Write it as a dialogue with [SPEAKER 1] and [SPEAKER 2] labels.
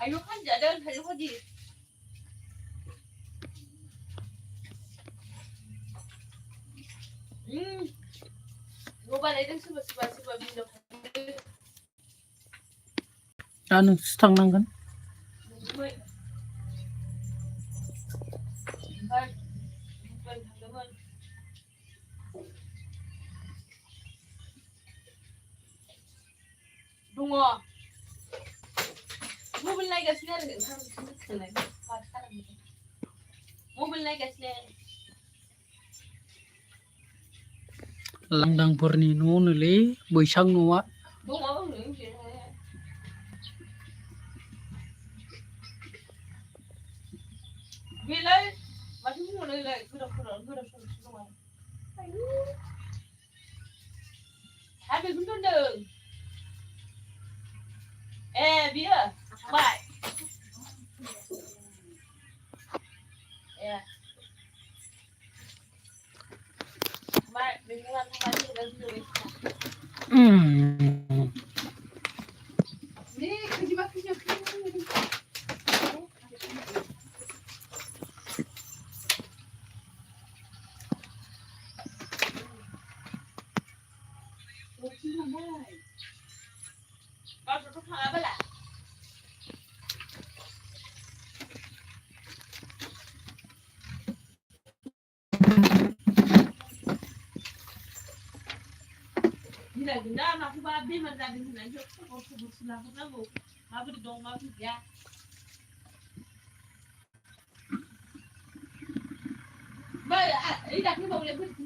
[SPEAKER 1] Ayo kan jalan hari pagi. Ngobrol itu sebab bilang.
[SPEAKER 2] Anu थांनांगोन
[SPEAKER 1] dङ mobile नायगासिनो आरो mobile नायगासिनो
[SPEAKER 2] लांदांफोरनि न'नोलै बैसां न'आ
[SPEAKER 1] बेलाय माथो बुंहरनोलाय गोदाव सोरावसो दङ हा बेखौनो होनदों ए बियो थांबाय ए थांबाय बेखौनो थांबाय नि खैजिमा Gila aku babi menjadi aja kok lagu mabrur dong mabrur ya Ba ini dah ni boleh